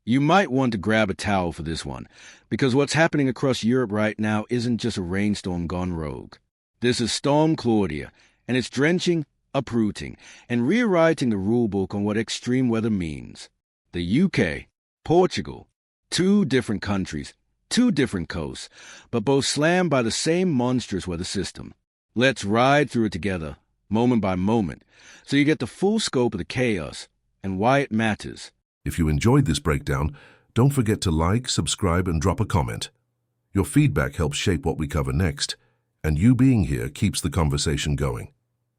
You might want to grab a towel for this one, because what's happening across Europe right now isn't just a rainstorm gone rogue. This is Storm Claudia, and it's drenching, uprooting, and rewriting the rulebook on what extreme weather means. The UK, Portugal, two different countries, two different coasts, but both slammed by the same monstrous weather system. Let's ride through it together, moment by moment, so you get the full scope of the chaos and why it matters. If you enjoyed this breakdown, don't forget to like, subscribe, and drop a comment. Your feedback helps shape what we cover next, and you being here keeps the conversation going.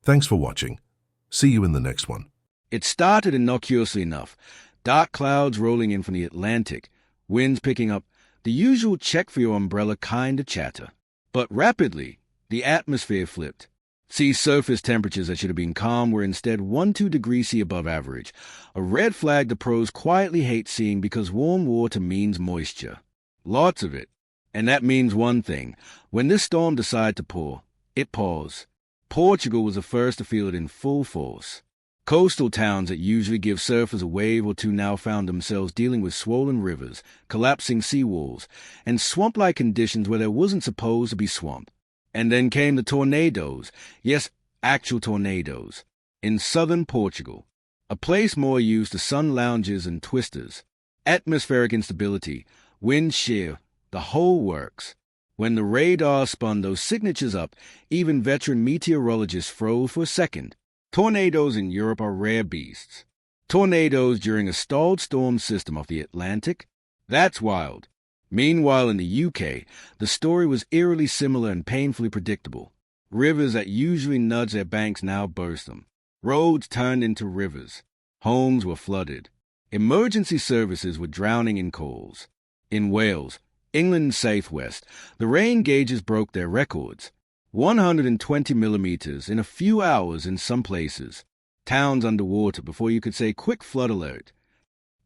Thanks for watching. See you in the next one. It started innocuously enough. Dark clouds rolling in from the Atlantic, winds picking up, the usual check for your umbrella kind of chatter. But rapidly, the atmosphere flipped. Sea surface temperatures that should have been calm were instead 1-2 degrees C above average, a red flag the pros quietly hate seeing because warm water means moisture. Lots of it. And that means one thing. When this storm decided to pour, it pours. Portugal was the first to feel it in full force. Coastal towns that usually give surfers a wave or two now found themselves dealing with swollen rivers, collapsing seawalls, and swamp-like conditions where there wasn't supposed to be swamp. And then came the tornadoes, yes, actual tornadoes, in southern Portugal, a place more used to sun lounges and twisters. Atmospheric instability, wind shear, the whole works. When the radar spun those signatures up, even veteran meteorologists froze for a second. Tornadoes in Europe are rare beasts. Tornadoes during a stalled storm system off the Atlantic? That's wild. Meanwhile, in the UK, the story was eerily similar and painfully predictable. Rivers that usually nudge their banks now burst them. Roads turned into rivers. Homes were flooded. Emergency services were drowning in calls. In Wales, England's southwest, the rain gauges broke their records. 120 millimeters in a few hours in some places. Towns underwater before you could say quick flood alert.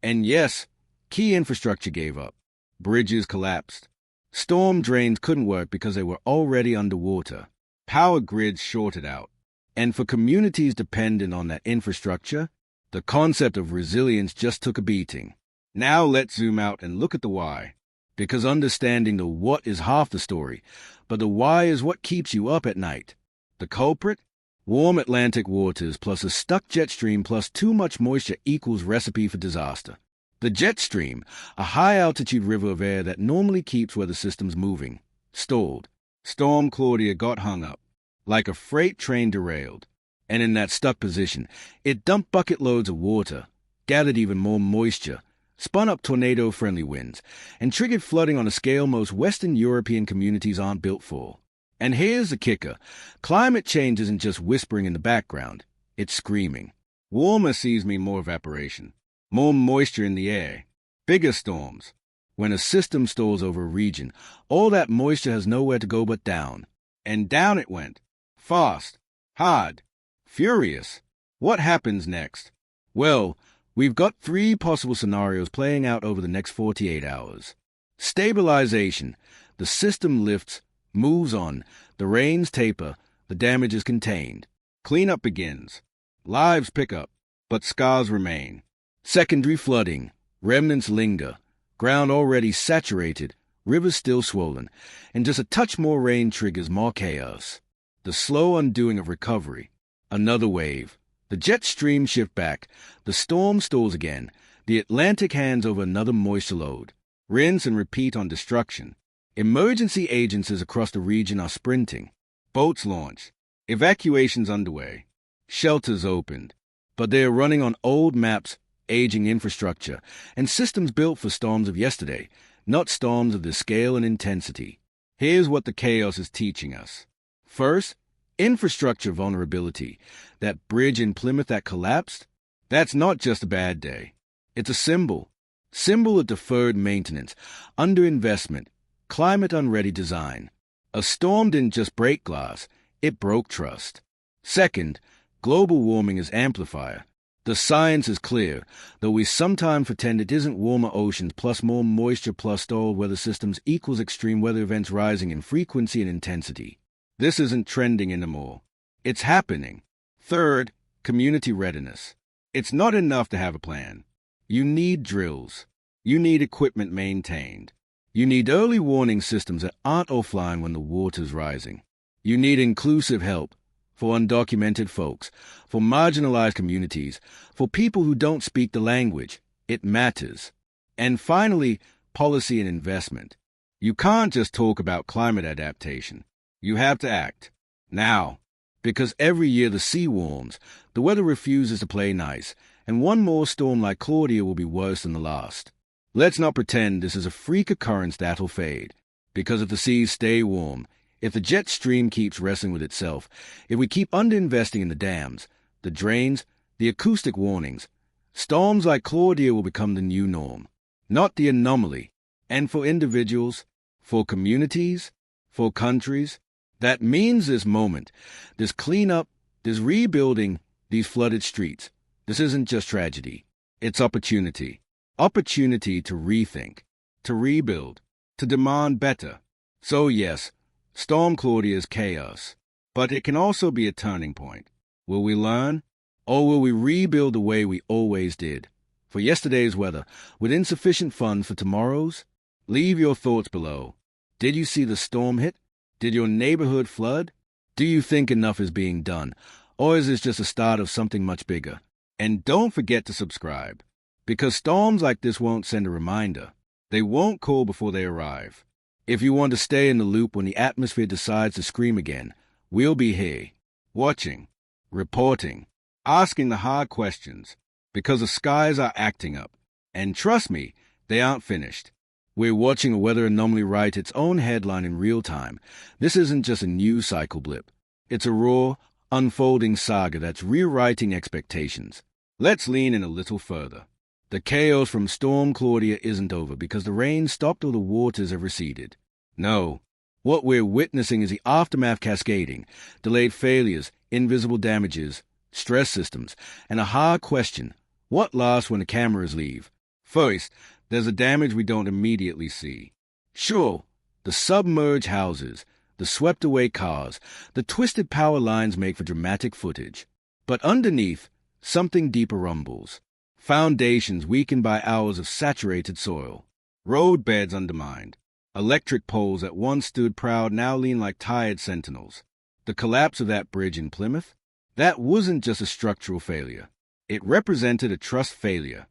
And yes, key infrastructure gave up. Bridges collapsed. Storm drains couldn't work because they were already underwater. Power grids shorted out. And for communities dependent on that infrastructure, the concept of resilience just took a beating. Now let's zoom out and look at the why. Because understanding the what is half the story, but the why is what keeps you up at night. The culprit? Warm Atlantic waters plus a stuck jet stream plus too much moisture equals recipe for disaster. The jet stream, a high-altitude river of air that normally keeps weather systems moving, stalled. Storm Claudia got hung up, like a freight train derailed. And in that stuck position, it dumped bucket loads of water, gathered even more moisture, spun up tornado-friendly winds, and triggered flooding on a scale most Western European communities aren't built for. And here's the kicker. Climate change isn't just whispering in the background. It's screaming. Warmer seas mean more evaporation, more moisture in the air, bigger storms. When a system stalls over a region, all that moisture has nowhere to go but down. And down it went. Fast, hard, furious. What happens next? Well, we've got 3 possible scenarios playing out over the next 48 hours. Stabilization. The system lifts, moves on, the rains taper, the damage is contained. Cleanup begins. Lives pick up, but scars remain. Secondary flooding. Remnants linger. Ground already saturated, rivers still swollen, and just a touch more rain triggers more chaos. The slow undoing of recovery. Another wave. The jet stream shift back. The storm stalls again. The Atlantic hands over another moisture load. Rinse and repeat on destruction. Emergency agencies across the region are sprinting. Boats launch. Evacuations underway. Shelters opened. But they are running on old maps, aging infrastructure, and systems built for storms of yesterday, not storms of this scale and intensity. Here's what the chaos is teaching us. First, infrastructure vulnerability. That bridge in Plymouth that collapsed? That's not just a bad day. It's a symbol. Symbol of deferred maintenance, underinvestment, climate-unready design. A storm didn't just break glass, it broke trust. Second, global warming is amplifier. The science is clear, though we sometimes pretend it isn't. Warmer oceans plus more moisture plus stalled weather systems equals extreme weather events rising in frequency and intensity. This isn't trending anymore. It's happening. Third, community readiness. It's not enough to have a plan. You need drills. You need equipment maintained. You need early warning systems that aren't offline when the water's rising. You need inclusive help for undocumented folks, for marginalized communities, for people who don't speak the language. It matters. And finally, policy and investment. You can't just talk about climate adaptation. You have to act. Now. Because every year the sea warms, the weather refuses to play nice, and one more storm like Claudia will be worse than the last. Let's not pretend this is a freak occurrence that'll fade. Because if the seas stay warm, if the jet stream keeps wrestling with itself, if we keep underinvesting in the dams, the drains, the acoustic warnings, storms like Claudia will become the new norm, not the anomaly. And for individuals, for communities, for countries, that means this moment, this cleanup, this rebuilding, these flooded streets, this isn't just tragedy. It's opportunity. Opportunity to rethink, to rebuild, to demand better. So yes, Storm Claudia is chaos, but it can also be a turning point. Will we learn, or will we rebuild the way we always did? For yesterday's weather, with insufficient funds for tomorrow's? Leave your thoughts below. Did you see the storm hit? Did your neighborhood flood? Do you think enough is being done, or is this just a start of something much bigger? And don't forget to subscribe, because storms like this won't send a reminder. They won't call before they arrive. If you want to stay in the loop when the atmosphere decides to scream again, we'll be here, watching, reporting, asking the hard questions, because the skies are acting up. And trust me, they aren't finished. We're watching a weather anomaly write its own headline in real time. This isn't just a news cycle blip. It's a raw, unfolding saga that's rewriting expectations. Let's lean in a little further. The chaos from Storm Claudia isn't over because the rain stopped or the waters have receded. No. What we're witnessing is the aftermath cascading, delayed failures, invisible damages, stress systems, and a hard question: what lasts when the cameras leave? First, there's the damage we don't immediately see. Sure, the submerged houses, the swept-away cars, the twisted power lines make for dramatic footage. But underneath, something deeper rumbles. Foundations weakened by hours of saturated soil. Road beds undermined. Electric poles that once stood proud now lean like tired sentinels. The collapse of that bridge in Plymouth? That wasn't just a structural failure. It represented a trust failure.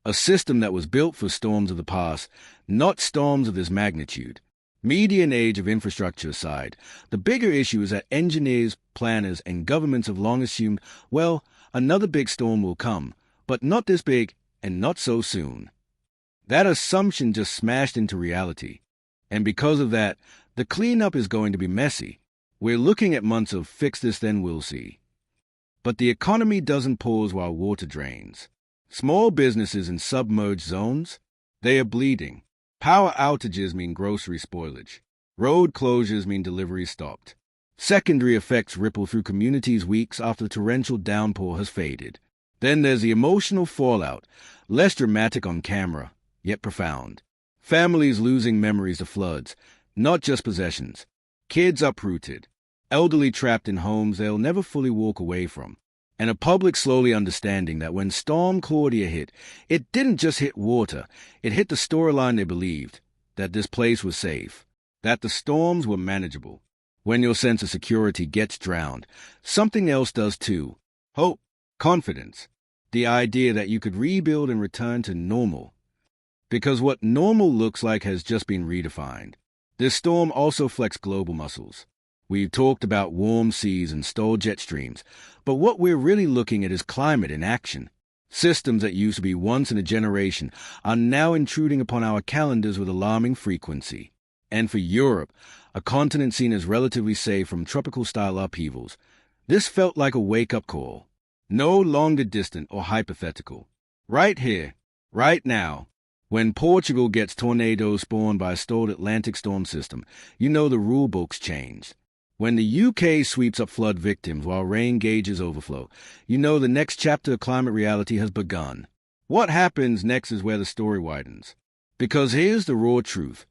A system that was built for storms of the past, not storms of this magnitude. Median age of infrastructure aside, the bigger issue is that engineers, planners, and governments have long assumed, well, another big storm will come, but not this big and not so soon. That assumption just smashed into reality. And because of that, the cleanup is going to be messy. We're looking at months of fix this then we'll see. But the economy doesn't pause while water drains. Small businesses in submerged zones, they are bleeding. Power outages mean grocery spoilage. Road closures mean deliveries stopped. Secondary effects ripple through communities weeks after the torrential downpour has faded. Then there's the emotional fallout, less dramatic on camera, yet profound. Families losing memories of floods, not just possessions. Kids uprooted. Elderly trapped in homes they'll never fully walk away from. And a public slowly understanding that when Storm Claudia hit, it didn't just hit water, it hit the storyline they believed, that this place was safe, that the storms were manageable. When your sense of security gets drowned, something else does too. Hope, confidence, the idea that you could rebuild and return to normal. Because what normal looks like has just been redefined. This storm also flexed global muscles. We've talked about warm seas and stalled jet streams, but what we're really looking at is climate in action. Systems that used to be once in a generation are now intruding upon our calendars with alarming frequency. And for Europe, a continent seen as relatively safe from tropical-style upheavals, this felt like a wake-up call. No longer distant or hypothetical. Right here, right now. When Portugal gets tornadoes spawned by a stalled Atlantic storm system, you know the rule book's changed. When the UK sweeps up flood victims while rain gauges overflow, you know the next chapter of climate reality has begun. What happens next is where the story widens. Because here's the raw truth.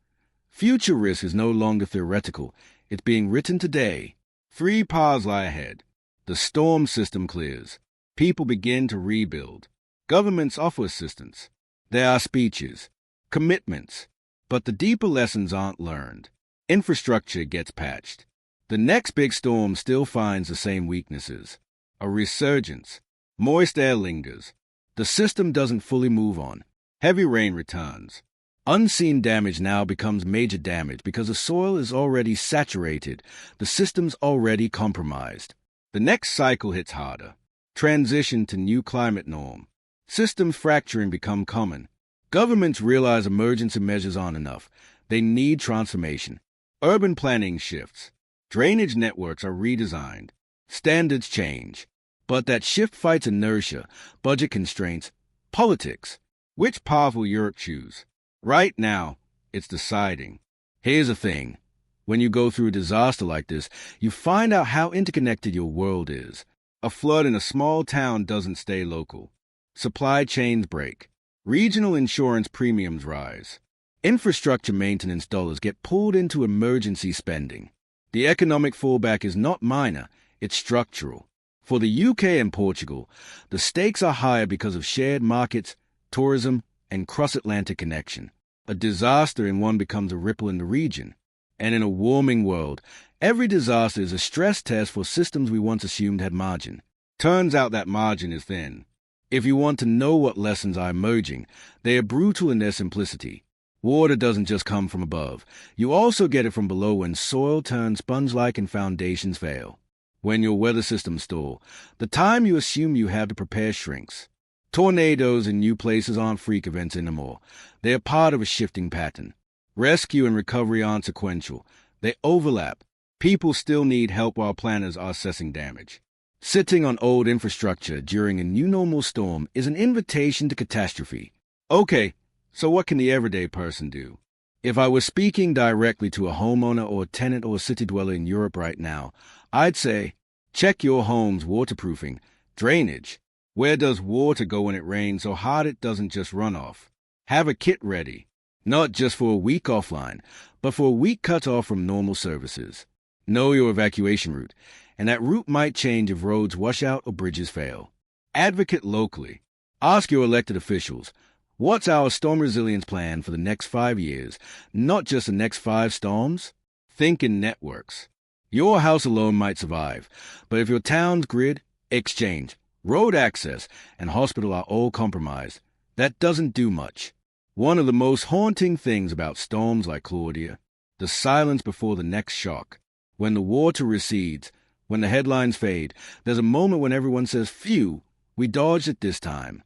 Future risk is no longer theoretical. It's being written today. 3 paths lie ahead. The storm system clears. People begin to rebuild. Governments offer assistance. There are speeches. commitments. But the deeper lessons aren't learned. Infrastructure gets patched. The next big storm still finds the same weaknesses. A resurgence. Moist air lingers. The system doesn't fully move on. Heavy rain returns. Unseen damage now becomes major damage because the soil is already saturated. The system's already compromised. The next cycle hits harder. Transition to new climate norm. Systems fracturing become common. Governments realize emergency measures aren't enough. They need transformation. Urban planning shifts. Drainage networks are redesigned. Standards change. But that shift fights inertia, budget constraints, politics. Which path will Europe choose? Right now, it's deciding. Here's the thing. When you go through a disaster like this, you find out how interconnected your world is. A flood in a small town doesn't stay local. Supply chains break. Regional insurance premiums rise. Infrastructure maintenance dollars get pulled into emergency spending. The economic fallback is not minor, it's structural. For the UK and Portugal, the stakes are higher because of shared markets, tourism, and cross-Atlantic connection. A disaster in one becomes a ripple in the region. And in a warming world, every disaster is a stress test for systems we once assumed had margin. Turns out that margin is thin. If you want to know what lessons are emerging, they are brutal in their simplicity. Water doesn't just come from above. You also get it from below when soil turns sponge-like and foundations fail. When your weather systems stall, the time you assume you have to prepare shrinks. Tornadoes in new places aren't freak events anymore. They are part of a shifting pattern. Rescue and recovery aren't sequential. They overlap. People still need help while planners are assessing damage. Sitting on old infrastructure during a new normal storm is an invitation to catastrophe. Okay, so what can the everyday person do? If I was speaking directly to a homeowner or a tenant or a city dweller in Europe right now, I'd say, check your home's waterproofing, drainage. Where does water go when it rains so hard it doesn't just run off? Have a kit ready, not just for a week offline, but for a week cut off from normal services. Know your evacuation route, and that route might change if roads wash out or bridges fail. Advocate locally. Ask your elected officials, what's our storm resilience plan for the next 5 years, not just the next 5 storms? Think in networks. Your house alone might survive, but if your town's grid, exchange, road access, and hospital are all compromised, that doesn't do much. One of the most haunting things about storms like Claudia, the silence before the next shock. When the water recedes, when the headlines fade, there's a moment when everyone says, phew, we dodged it this time.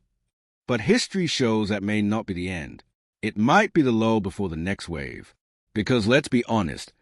But history shows that may not be the end. It might be the lull before the next wave. Because let's be honest,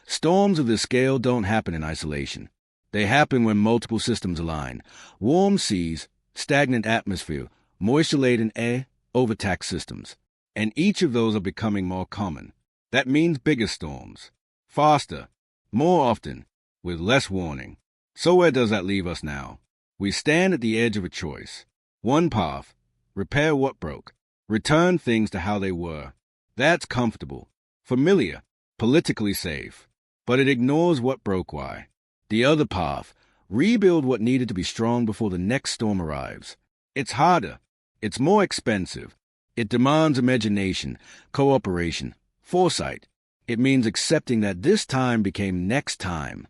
storms of this scale don't happen in isolation. They happen when multiple systems align. Warm seas, stagnant atmosphere, moisture-laden air, overtaxed systems. And each of those are becoming more common. That means bigger storms. Faster. More often. With less warning. So where does that leave us now? We stand at the edge of a choice. One path. Repair what broke. Return things to how they were. That's comfortable. Familiar. Politically safe. But it ignores what broke why. The other path. Rebuild what needed to be strong before the next storm arrives. It's harder. It's more expensive. It demands imagination, cooperation, foresight. It means accepting that this time became next time.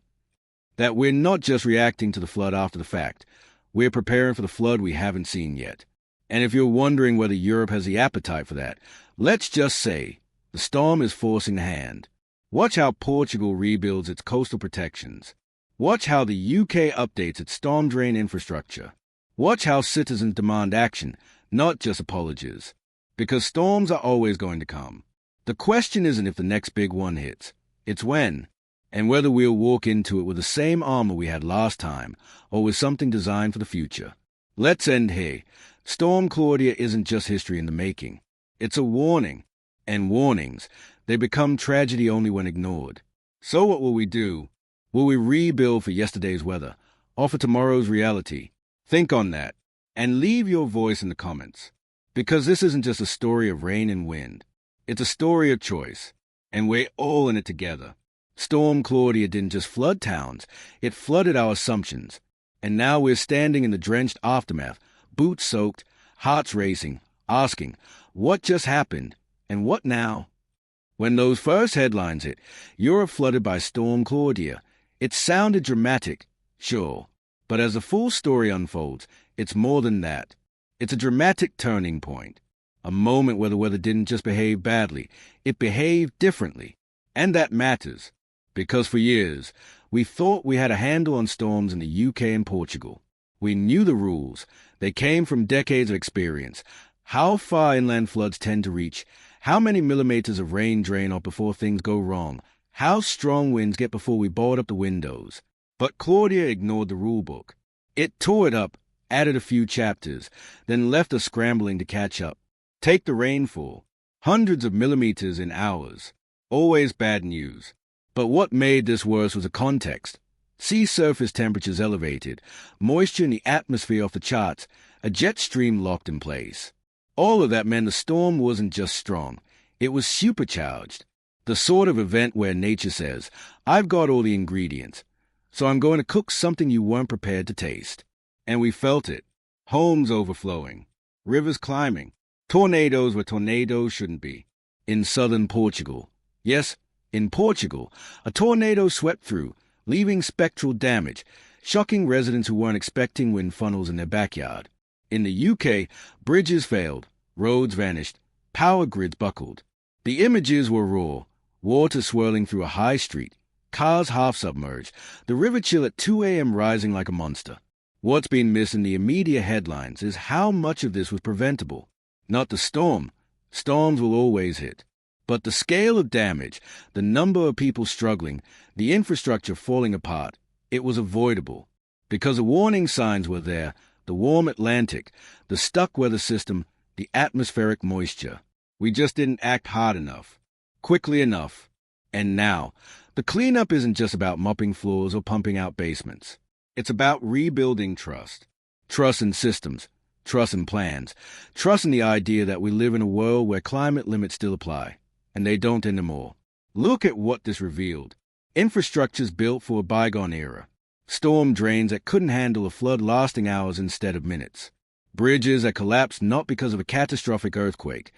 That we're not just reacting to the flood after the fact. We're preparing for the flood we haven't seen yet. And if you're wondering whether Europe has the appetite for that, let's just say the storm is forcing the hand. Watch how Portugal rebuilds its coastal protections. Watch how the UK updates its storm drain infrastructure. Watch how citizens demand action, not just apologies. Because storms are always going to come. The question isn't if the next big one hits. It's when. And whether we'll walk into it with the same armor we had last time, or with something designed for the future. Let's end here. Storm Claudia isn't just history in the making. It's a warning. And warnings, they become tragedy only when ignored. So what will we do? Will we rebuild for yesterday's weather, or for tomorrow's reality? Think on that, and leave your voice in the comments. Because this isn't just a story of rain and wind. It's a story of choice, and we're all in it together. Storm Claudia didn't just flood towns, it flooded our assumptions. And now we're standing in the drenched aftermath, boots soaked, hearts racing, asking, what just happened? And what now? When those first headlines hit, Europe flooded by Storm Claudia, it sounded dramatic, sure. But as the full story unfolds, it's more than that. It's a dramatic turning point. A moment where the weather didn't just behave badly, it behaved differently. And that matters, because for years, we thought we had a handle on storms in the UK and Portugal. We knew the rules. They came from decades of experience. How far inland floods tend to reach, how many millimeters of rain drain off before things go wrong, how strong winds get before we board up the windows. But Claudia ignored the rulebook. It tore it up, added a few chapters, then left us scrambling to catch up. Take the rainfall. Hundreds of millimeters in hours. Always bad news. But what made this worse was the context. Sea surface temperatures elevated, moisture in the atmosphere off the charts, a jet stream locked in place. All of that meant the storm wasn't just strong. It was supercharged. The sort of event where nature says, I've got all the ingredients, so I'm going to cook something you weren't prepared to taste. And we felt it. Homes overflowing. Rivers climbing. Tornadoes where tornadoes shouldn't be. In southern Portugal. Yes, in Portugal, a tornado swept through, leaving spectral damage, shocking residents who weren't expecting wind funnels in their backyard. In the UK, bridges failed, roads vanished, power grids buckled. The images were raw, water swirling through a high street, cars half submerged, the river chill at 2 a.m. rising like a monster. What's been missed in the immediate headlines is how much of this was preventable. Not the storm. Storms will always hit. But the scale of damage, the number of people struggling, the infrastructure falling apart, it was avoidable. Because the warning signs were there, the warm Atlantic, the stuck weather system, the atmospheric moisture. We just didn't act hard enough, quickly enough. And now, the cleanup isn't just about mopping floors or pumping out basements. It's about rebuilding trust. Trust in systems, trust in plans, trust in the idea that we live in a world where climate limits still apply. And they don't anymore. Look at what this revealed. Infrastructures built for a bygone era. Storm drains that couldn't handle a flood lasting hours instead of minutes. Bridges that collapsed not because of a catastrophic earthquake,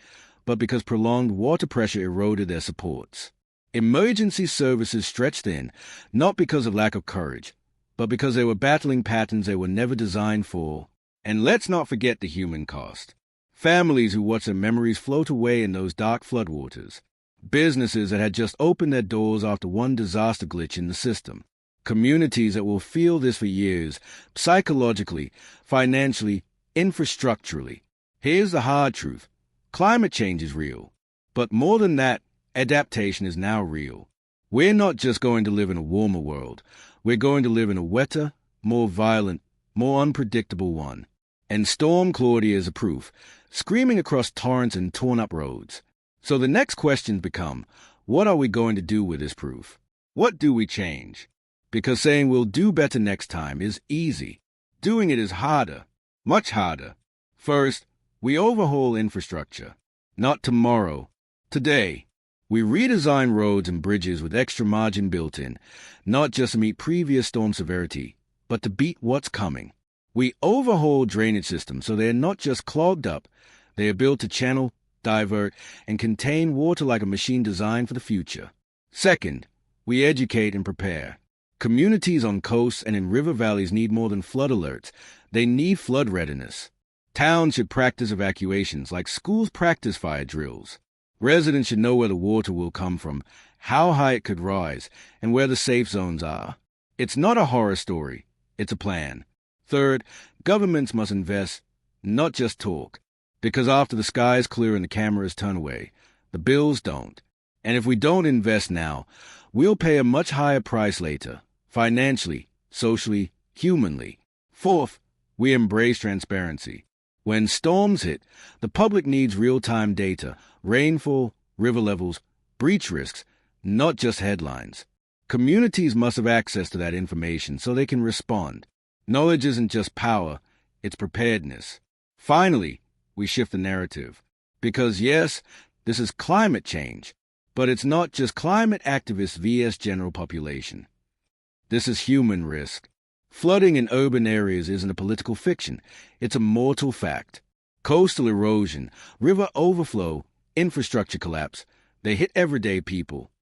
but because prolonged water pressure eroded their supports. Emergency services stretched thin, not because of lack of courage, but because they were battling patterns they were never designed for. And let's not forget the human cost. Families who watched their memories float away in those dark floodwaters. Businesses that had just opened their doors after one disaster glitch in the system. Communities that will feel this for years, psychologically, financially, infrastructurally. Here's the hard truth. Climate change is real. But more than that, adaptation is now real. We're not just going to live in a warmer world. We're going to live in a wetter, more violent, more unpredictable one. And Storm Claudia is a proof, screaming across torrents and torn-up roads. So the next questions become, what are we going to do with this proof? What do we change? Because saying we'll do better next time is easy. Doing it is harder, much harder. First, we overhaul infrastructure. Not tomorrow, today. We redesign roads and bridges with extra margin built in, not just to meet previous storm severity, but to beat what's coming. We overhaul drainage systems so they are not just clogged up, they are built to channel, divert, and contain water like a machine designed for the future. Second, we educate and prepare. Communities on coasts and in river valleys need more than flood alerts. They need flood readiness. Towns should practice evacuations like schools practice fire drills. Residents should know where the water will come from, how high it could rise, and where the safe zones are. It's not a horror story. It's a plan. Third, governments must invest, not just talk. Because after the skies clear and the cameras turn away, the bills don't. And if we don't invest now, we'll pay a much higher price later, financially, socially, humanly. Fourth, we embrace transparency. When storms hit, the public needs real-time data, rainfall, river levels, breach risks, not just headlines. Communities must have access to that information so they can respond. Knowledge isn't just power, it's preparedness. Finally, we shift the narrative. Because yes, this is climate change, but it's not just climate activists vs. general population. This is human risk. Flooding in urban areas isn't a political fiction, it's a mortal fact. Coastal erosion, river overflow, Infrastructure collapse. They hit everyday people.